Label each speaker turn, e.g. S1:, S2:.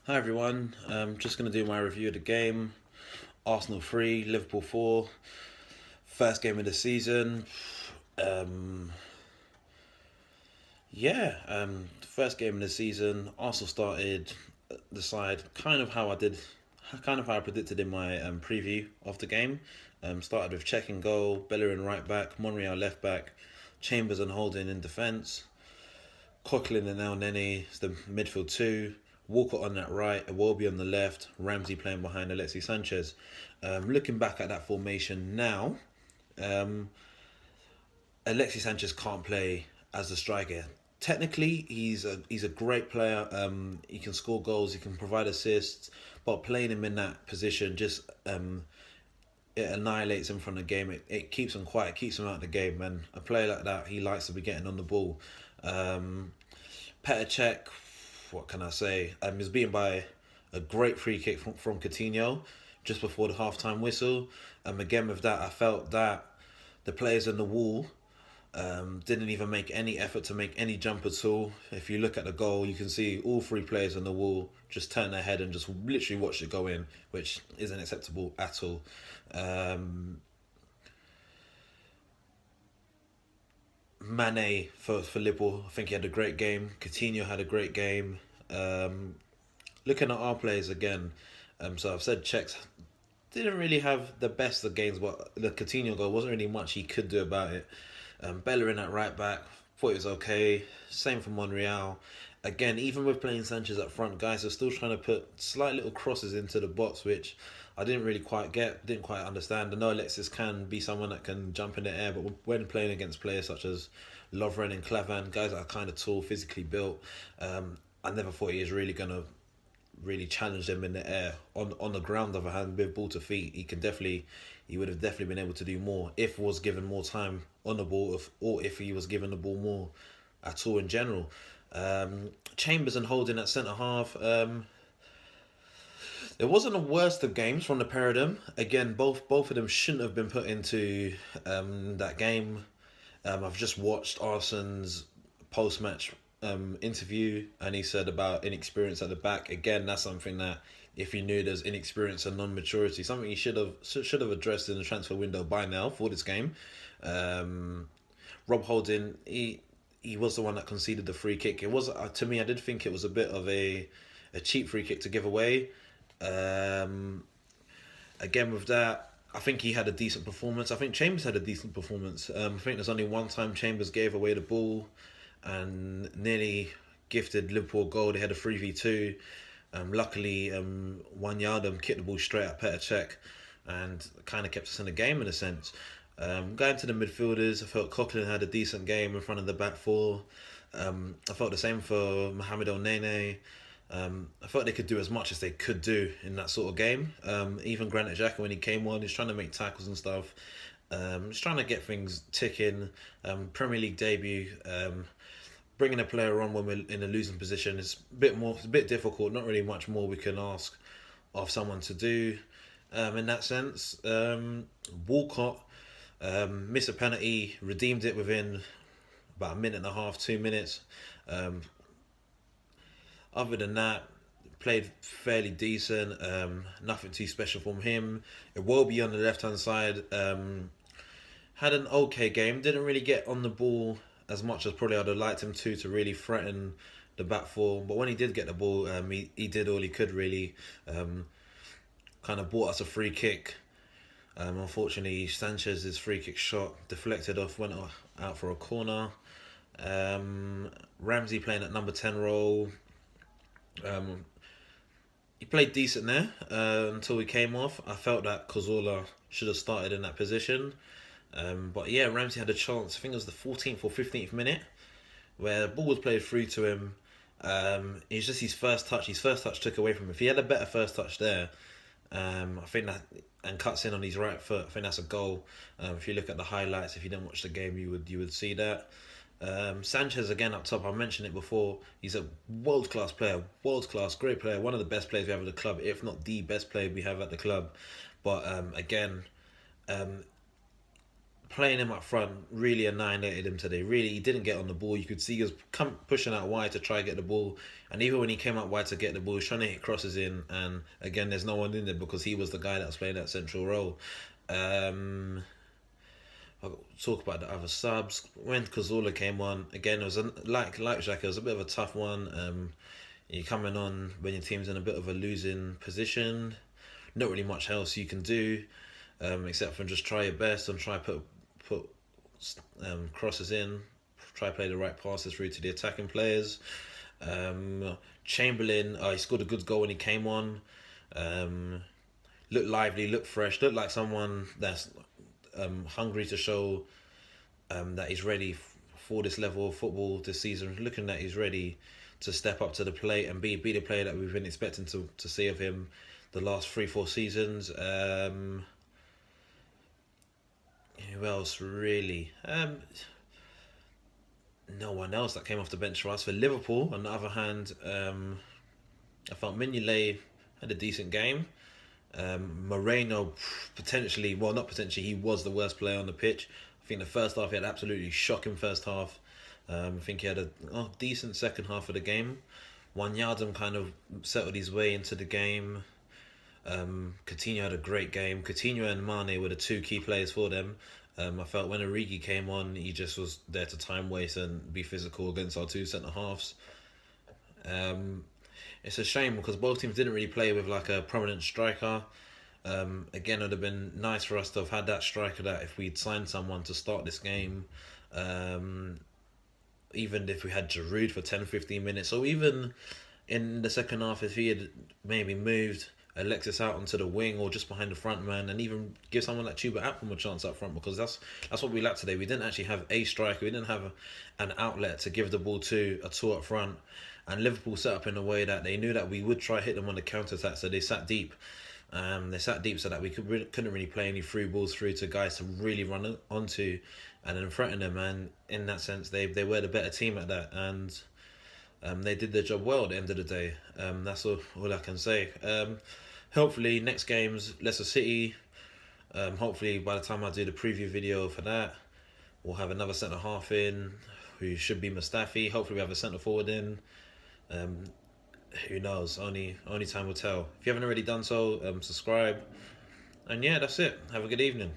S1: Hi everyone, just going to do my review of the game. Arsenal 3, Liverpool 4. First game of the season. Um, first game of the season. Arsenal started the side kind of how I predicted in my preview of the game. Started with Cech in goal, Bellerin right back, Monreal left back, Chambers and Holding in defence, Coquelin and El Neni is the midfield two. Walcott on that right, Iwobi on the left, Ramsey playing behind Alexis Sanchez. Looking back at that formation now, um, Alexis Sanchez can't play as a striker. Technically, he's a great player. He can score goals, he can provide assists, but playing him in that position just it annihilates him from the game. It keeps him quiet, keeps him out of the game. And a player like that, he likes to be getting on the ball. Petr Cech, what can I say? Is beaten by a great free kick from Coutinho just before the half-time whistle. Again, with that, I felt that the players in the wall didn't even make any effort to make any jump at all. If you look at the goal, you can see all three players on the wall just turn their head and just literally watch it go in, which isn't acceptable at all. Mane for Liverpool, I think he had a great game. Coutinho had a great game. Looking at our players again, so I've said Czechs didn't really have the best of games, but the Coutinho goal wasn't really much he could do about it. Bellerin at right back, thought it was okay. Same for Monreal. Again, even with playing Sanchez up front, guys are still trying to put slight little crosses into the box, which I didn't really quite get, didn't quite understand. I know Alexis can be someone that can jump in the air, but when playing against players such as Lovren and Klavan, guys that are kind of tall, physically built, I never thought he was really going to really challenge them in the air. On the ground, on the other hand, with ball to feet, he would have definitely been able to do more if was given more time on the ball, or if he was given the ball more at all in general. Chambers and Holding at centre half. It wasn't the worst of games from the pair of them. Again, both of them shouldn't have been put into that game. I've just watched Arsenal's post match interview, and he said about inexperience at the back. Again, that's something that if he knew there's inexperience and non maturity, something he should have addressed in the transfer window by now for this game. Rob Holding, he was the one that conceded the free kick. It was to me, I did think it was a bit of a cheap free kick to give away. Um, Again, with that, I think he had a decent performance. I think Chambers had a decent performance. I think there's only one time Chambers gave away the ball and nearly gifted Liverpool a goal. They had a 3v2. Luckily, Wijnaldum kicked the ball straight at Petr Cech and kind of kept us in the game in a sense. Going to the midfielders, I felt Coquelin had a decent game in front of the back four. I felt the same for Mohamed El Nene. I felt they could do as much as they could do in that sort of game. Even Granit Xhaka, when he came on, he's trying to make tackles and stuff. Just trying to get things ticking. Premier League debut. Bringing a player on when we're in a losing position is a bit difficult. Not really much more we can ask of someone to do. In that sense, Walcott missed a penalty, redeemed it within about a minute and a half, 2 minutes. Other than that, played fairly decent. Nothing too special from him. Iwobi on the left hand side had an okay game. Didn't really get on the ball as much as probably I'd have liked him to really threaten the back four. But when he did get the ball, he did all he could really. Kind of bought us a free kick. Unfortunately, Sanchez's free kick shot deflected off, went out for a corner. Ramsey playing at number 10 role. He played decent there until we came off. I felt that Cazorla should have started in that position. But yeah, Ramsey had a chance. I think it was the 14th or 15th minute where the ball was played through to him. It's just his first touch. His first touch took away from him. If he had a better first touch there, I think that, and cuts in on his right foot, I think that's a goal. If you look at the highlights, if you didn't watch the game, you would see that. Sanchez again up top. I mentioned it before. He's a world class player, great player, one of the best players we have at the club, if not the best player we have at the club. But again, playing him up front really annihilated him today. Really, he didn't get on the ball. You could see he was pushing out wide to try and get the ball, and even when he came out wide to get the ball, he was trying to hit crosses in. And again, there's no one in there because he was the guy that was playing that central role. I'll talk about the other subs. When Cazorla came on, again, it was like Jack, it was a bit of a tough one. You're coming on when your team's in a bit of a losing position. Not really much else you can do, except for just try your best and try put crosses in, try play the right passes through to the attacking players. Chamberlain, he scored a good goal when he came on. Looked lively, looked fresh, looked like someone that's hungry to show that he's ready for this level of football this season. Looking that he's ready to step up to the plate and be the player that we've been expecting to see of him the last 3-4 seasons. Who else really? No one else that came off the bench for us. For Liverpool, on the other hand, I felt Mignolet had a decent game. Moreno potentially, well, not potentially, he was the worst player on the pitch. I think the first half he had absolutely shocking first half. I think he had a decent second half of the game. Wijnaldum kind of settled his way into the game. Coutinho had a great game. Coutinho and Mane were the two key players for them. I felt when Origi came on, he just was there to time waste and be physical against our two centre halves. It's a shame because both teams didn't really play with like a prominent striker. Again, it would have been nice for us to have had that striker that if we'd signed someone to start this game, even if we had Giroud for 10-15 minutes, or even in the second half if he had maybe moved Alexis out onto the wing or just behind the front man, and even give someone like Chuba Akpom a chance up front, because that's what we lacked today. We didn't actually have a striker. We didn't have an outlet to give the ball to at all up front. And Liverpool set up in a way that they knew that we would try hit them on the counter attack, so they sat deep. They sat deep so that we couldn't really play any through balls through to guys to really run onto and then threaten them. And in that sense, they were the better team at that, and they did their job well at the end of the day. That's all I can say. Hopefully next game's Leicester City. Hopefully by the time I do the preview video for that, we'll have another centre half in who should be Mustafi. Hopefully we have a centre forward in. Who knows? Only time will tell. If you haven't already done so, subscribe. And yeah, that's it. Have a good evening.